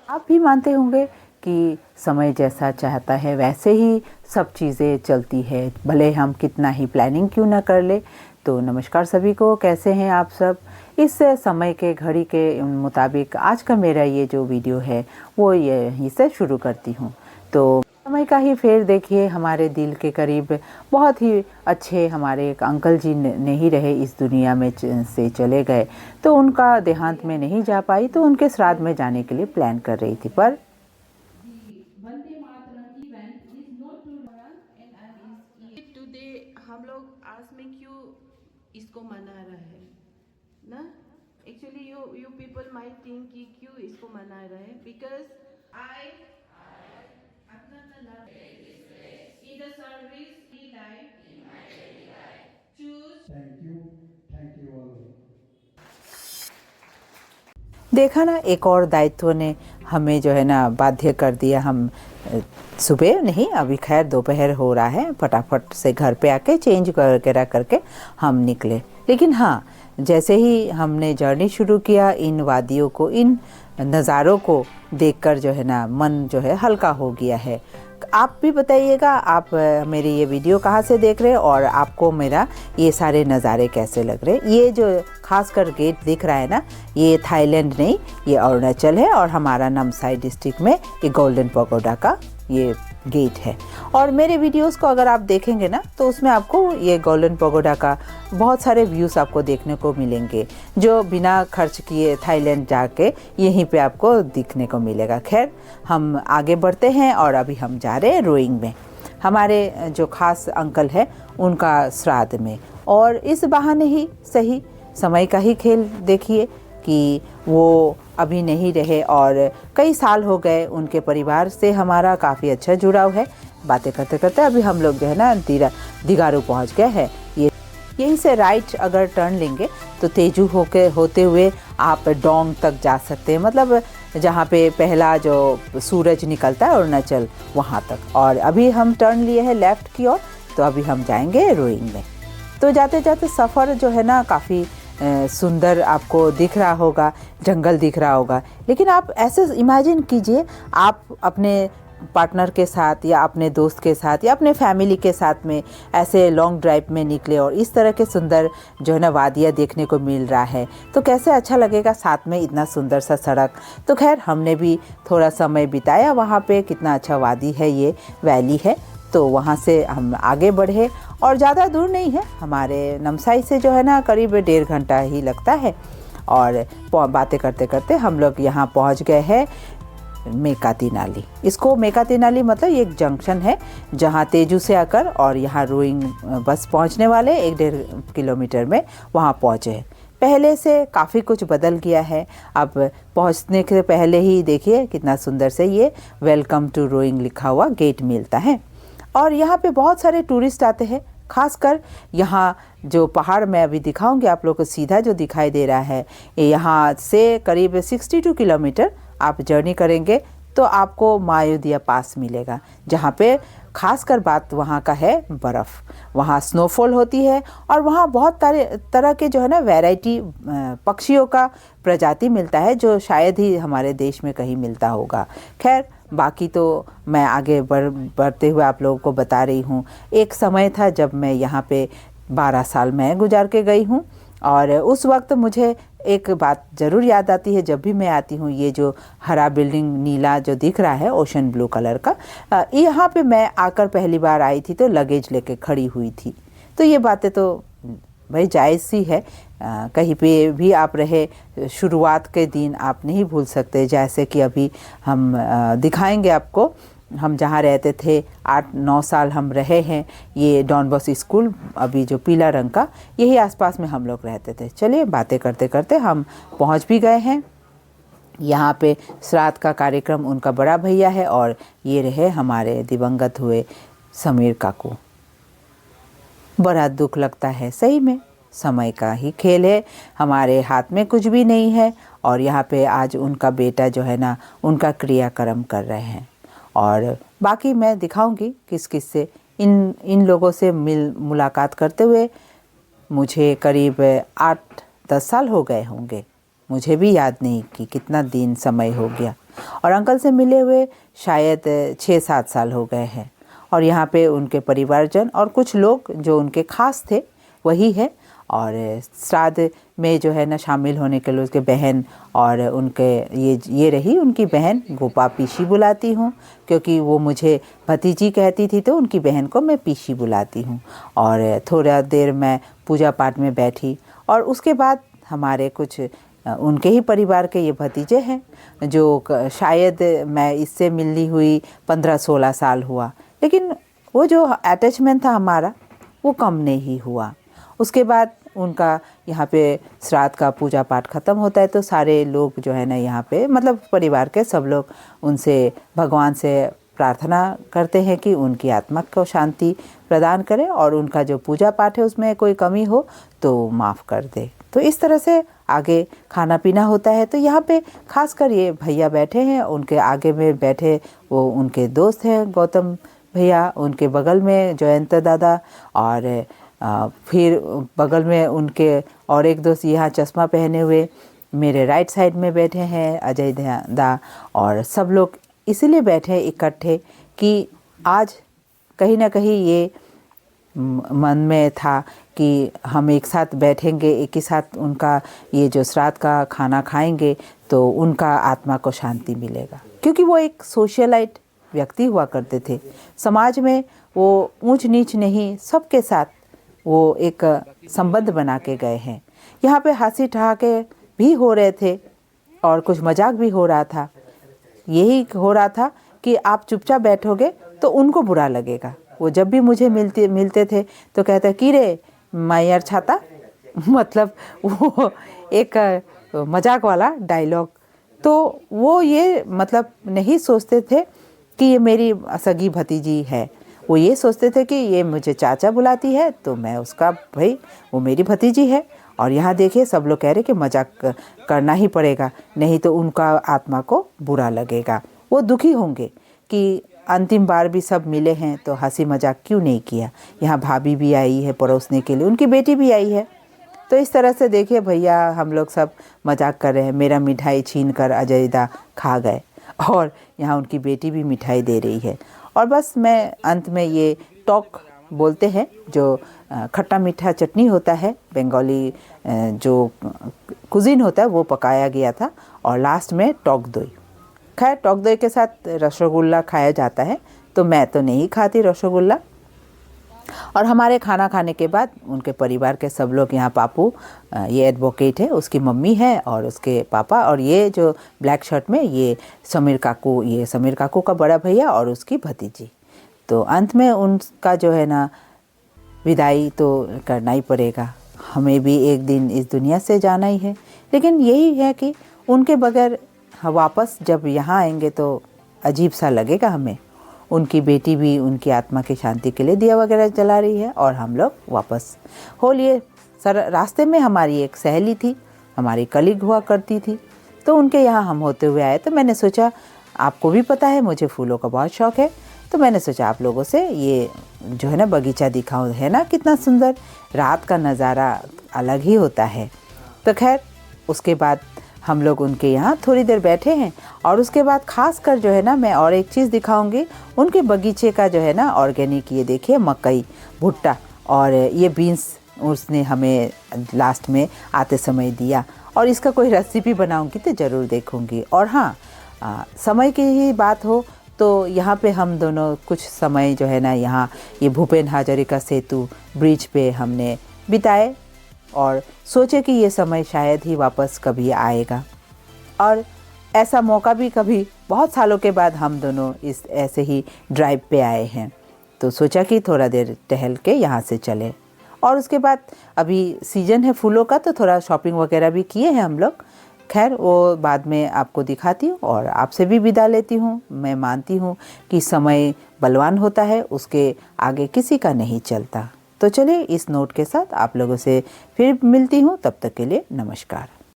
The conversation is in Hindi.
आप भी मानते होंगे कि समय जैसा चाहता है वैसे ही सब चीज़ें चलती है, भले हम कितना ही प्लानिंग क्यों ना कर ले। तो नमस्कार सभी को, कैसे हैं आप सब। इस समय के घड़ी के मुताबिक आज का मेरा ये जो वीडियो है वो यहीं से शुरू करती हूँ। तो समय का ही फेर देखिए, हमारे दिल के करीब बहुत ही अच्छे हमारे एक अंकल जी नहीं रहे, इस दुनिया में से चले गए। तो उनका देहांत में नहीं जा पाई, तो उनके श्राद्ध में जाने के लिए प्लान कर रही थी, पर टुडे हम लोग आज में क्यों इसको मना रहे हैं ना। Actually you people might think कि क्यों इसको मना रहे हैं, बिकॉज आई अपना in the service in life choose. Thank you all. देखा ना, एक और दायित्व ने हमें जो है ना बाध्य कर दिया। हम सुबह नहीं, अभी खैर दोपहर हो रहा है, फटाफट से घर पे आके चेंज वगैरह करके हम निकले। लेकिन हाँ, जैसे ही हमने जर्नी शुरू किया, इन वादियों को, इन नज़ारों को देखकर जो है ना मन जो है हल्का हो गया है। आप भी बताइएगा, आप मेरी ये वीडियो कहाँ से देख रहे हैं और आपको मेरा ये सारे नज़ारे कैसे लग रहे हैं। ये जो खासकर गेट दिख रहा है ना, ये थाईलैंड नहीं, ये अरुणाचल है और हमारा नामसाई डिस्ट्रिक्ट में ये गोल्डन पगोडा का ये गेट है। और मेरे वीडियोस को अगर आप देखेंगे ना, तो उसमें आपको ये गोल्डन पगोडा का बहुत सारे व्यूज़ आपको देखने को मिलेंगे, जो बिना खर्च किए थाईलैंड जाके यहीं पे आपको दिखने को मिलेगा। खैर, हम आगे बढ़ते हैं और अभी हम जा रहे हैं रोइंग में, हमारे जो खास अंकल है उनका श्राद्ध में। और इस बहाने ही सही, समय का ही खेल देखिए कि वो अभी नहीं रहे और कई साल हो गए। उनके परिवार से हमारा काफ़ी अच्छा जुड़ाव है। बातें करते करते अभी हम लोग जो है ना दिगारू पहुंच गए हैं। ये यहीं से राइट अगर टर्न लेंगे तो तेजू होते हुए आप डोंग तक जा सकते हैं, मतलब जहाँ पे पहला जो सूरज निकलता है अरुणाचल, वहाँ तक। और अभी हम टर्न लिए हैं लेफ़्ट की ओर, तो अभी हम जाएंगे रोइंग में। तो जाते जाते सफ़र जो है ना काफ़ी सुंदर आपको दिख रहा होगा, जंगल दिख रहा होगा। लेकिन आप ऐसे इमेजिन कीजिए, आप अपने पार्टनर के साथ या अपने दोस्त के साथ या अपने फैमिली के साथ में ऐसे लॉन्ग ड्राइव में निकले और इस तरह के सुंदर जो है ना वादियाँ देखने को मिल रहा है, तो कैसे अच्छा लगेगा, साथ में इतना सुंदर सा सड़क। तो खैर, हमने भी थोड़ा समय बिताया वहाँ पे। कितना अच्छा वादी है, ये वैली है। तो वहाँ से हम आगे बढ़े और ज़्यादा दूर नहीं है, हमारे नामसाई से जो है ना करीब 1.5 घंटा ही लगता है। और बातें करते करते हम लोग यहाँ पहुँच गए हैं मेकाती नाली। इसको मेकाती नाली मतलब ये एक जंक्शन है जहाँ तेजू से आकर और यहाँ रोइंग बस पहुँचने वाले 1.5 किलोमीटर में वहाँ पहुँचे हैं। पहले से काफ़ी कुछ बदल गया है। अब पहुँचने के पहले ही देखिए कितना सुंदर से ये वेलकम टू रोइंग लिखा हुआ गेट मिलता है। और यहाँ पे बहुत सारे टूरिस्ट आते हैं, खासकर यहाँ जो पहाड़ मैं अभी दिखाऊंगी आप लोगों को, सीधा जो दिखाई दे रहा है, यहाँ से करीब 62 किलोमीटर आप जर्नी करेंगे तो आपको मायूदिया पास मिलेगा, जहाँ पे खासकर बात वहाँ का है बर्फ़। वहाँ स्नोफॉल होती है और वहाँ बहुत तरह के जो है ना वैरायटी पक्षियों का प्रजाति मिलता है, जो शायद ही हमारे देश में कहीं मिलता होगा। खैर, बाकी तो मैं आगे बढ़ते हुए आप लोगों को बता रही हूँ। एक समय था जब मैं यहाँ पे 12 साल मैं गुजार के गई हूँ और उस वक्त मुझे एक बात ज़रूर याद आती है जब भी मैं आती हूँ। ये जो हरा बिल्डिंग नीला जो दिख रहा है ओशन ब्लू कलर का, यहाँ पे मैं आकर पहली बार आई थी तो लगेज लेके खड़ी हुई थी। तो ये बातें तो भाई जायज़ सी है, कहीं पे भी आप रहे, शुरुआत के दिन आप नहीं भूल सकते। जैसे कि अभी हम दिखाएंगे आपको, हम जहाँ रहते थे 8-9 साल हम रहे हैं, ये डॉन बॉस्को स्कूल अभी जो पीला रंग का, यही आसपास में हम लोग रहते थे। चलिए, बातें करते करते हम पहुँच भी गए हैं। यहाँ पे श्राद्ध का कार्यक्रम उनका बड़ा भैया है और ये रहे हमारे दिवंगत हुए समीर काकू। बड़ा दुख लगता है, सही में समय का ही खेल है, हमारे हाथ में कुछ भी नहीं है। और यहाँ पे आज उनका बेटा जो है ना उनका क्रियाक्रम कर रहे हैं। और बाकी मैं दिखाऊंगी किस किस से इन लोगों से मुलाकात करते हुए मुझे करीब 8-10 साल हो गए होंगे। मुझे भी याद नहीं कि कितना दिन समय हो गया। और अंकल से मिले हुए शायद 6-7 साल हो गए हैं। और यहाँ पे उनके परिवारजन और कुछ लोग जो उनके खास थे वही है। और श्राद्ध में जो है ना शामिल होने के लिए उसके बहन और उनके ये रही उनकी बहन गोपा पीशी बुलाती हूँ, क्योंकि वो मुझे भतीजी कहती थी तो उनकी बहन को मैं पीशी बुलाती हूँ। और थोड़ा देर मैं पूजा पाठ में बैठी और उसके बाद हमारे कुछ उनके ही परिवार के ये भतीजे हैं जो शायद मैं इससे मिली हुई 15-16 साल हुआ, लेकिन वो जो अटैचमेंट था हमारा वो कम नहीं हुआ। उसके बाद उनका यहाँ पे श्राद्ध का पूजा पाठ ख़त्म होता है तो सारे लोग जो है ना यहाँ पे मतलब परिवार के सब लोग उनसे भगवान से प्रार्थना करते हैं कि उनकी आत्मा को शांति प्रदान करे और उनका जो पूजा पाठ है उसमें कोई कमी हो तो माफ़ कर दे। तो इस तरह से आगे खाना पीना होता है। तो यहाँ पे खासकर ये भैया बैठे हैं, उनके आगे में बैठे वो उनके दोस्त हैं गौतम भैया, उनके बगल में जयंत दादा और फिर बगल में उनके और एक दोस्त यहाँ चश्मा पहने हुए मेरे राइट साइड में बैठे हैं अजय दा। और सब लोग इसीलिए बैठे इकट्ठे कि आज कहीं ना कहीं ये मन में था कि हम एक साथ बैठेंगे, एक ही साथ उनका ये जो श्राद्ध का खाना खाएंगे तो उनका आत्मा को शांति मिलेगा। क्योंकि वो एक सोशलाइट व्यक्ति हुआ करते थे, समाज में वो ऊंच नीच नहीं, सबके साथ वो एक संबंध बना के गए हैं। यहाँ पे हंसी ठहाके भी हो रहे थे और कुछ मजाक भी हो रहा था। यही हो रहा था कि आप चुपचाप बैठोगे तो उनको बुरा लगेगा। वो जब भी मुझे मिलते थे तो कहते कि रे मायर छाता मतलब वो एक मजाक वाला डायलॉग। तो वो ये मतलब नहीं सोचते थे कि ये मेरी सगी भतीजी है, वो ये सोचते थे कि ये मुझे चाचा बुलाती है तो मैं उसका भाई, वो मेरी भतीजी है। और यहाँ देखिए सब लोग कह रहे कि मजाक करना ही पड़ेगा, नहीं तो उनका आत्मा को बुरा लगेगा, वो दुखी होंगे कि अंतिम बार भी सब मिले हैं तो हंसी मजाक क्यों नहीं किया। यहाँ भाभी भी आई है परोसने के लिए, उनकी बेटी भी आई है। तो इस तरह से देखिए भैया हम लोग सब मजाक कर रहे हैं। मेरा मिठाई छीन कर अजय दा खा गए और यहाँ उनकी बेटी भी मिठाई दे रही है। और बस मैं अंत में ये टॉक बोलते हैं जो खट्टा मीठा चटनी होता है, बंगाली जो कुजीन होता है वो पकाया गया था। और लास्ट में टॉक दही। खैर टॉक दही के साथ रसगुल्ला खाया जाता है, तो मैं तो नहीं खाती रसगुल्ला। और हमारे खाना खाने के बाद उनके परिवार के सब लोग यहाँ, पापू ये एडवोकेट है, उसकी मम्मी है और उसके पापा, और ये जो ब्लैक शर्ट में ये समीर काकू का बड़ा भैया और उसकी भतीजी। तो अंत में उनका जो है ना विदाई तो करना ही पड़ेगा, हमें भी एक दिन इस दुनिया से जाना ही है। लेकिन यही है कि उनके बगैर वापस जब यहाँ आएंगे तो अजीब सा लगेगा हमें। उनकी बेटी भी उनकी आत्मा की शांति के लिए दिया वगैरह जला रही है और हम लोग वापस हो लिए। रास्ते में हमारी एक सहेली थी, हमारी कलीग हुआ करती थी, तो उनके यहाँ हम होते हुए आए। तो मैंने सोचा, आपको भी पता है मुझे फूलों का बहुत शौक़ है, तो मैंने सोचा आप लोगों से ये जो है ना बगीचा दिखाऊं। है ना कितना सुंदर, रात का नज़ारा अलग ही होता है। तो खैर उसके बाद हम लोग उनके यहाँ थोड़ी देर बैठे हैं और उसके बाद खास कर जो है ना मैं और एक चीज़ दिखाऊंगी उनके बगीचे का जो है ना ऑर्गेनिक। ये देखिए मकई, भुट्टा और ये बीन्स उसने हमें लास्ट में आते समय दिया, और इसका कोई रेसिपी बनाऊंगी तो ज़रूर देखूंगी। और हाँ, समय की ही बात हो तो यहाँ पे हम दोनों कुछ समय जो है ना यहाँ ये भूपेन हाजरिका सेतु ब्रिज पे हमने बिताए और सोचे कि ये समय शायद ही वापस कभी आएगा। और ऐसा मौका भी कभी बहुत सालों के बाद हम दोनों इस ऐसे ही ड्राइव पे आए हैं, तो सोचा कि थोड़ा देर टहल के यहाँ से चले। और उसके बाद अभी सीज़न है फूलों का, तो थोड़ा शॉपिंग वगैरह भी किए हैं हम लोग। खैर वो बाद में आपको दिखाती हूँ और आपसे भी विदा लेती हूँ। मैं मानती हूँ कि समय बलवान होता है, उसके आगे किसी का नहीं चलता। तो चलिए इस नोट के साथ आप लोगों से फिर मिलती हूँ, तब तक के लिए नमस्कार।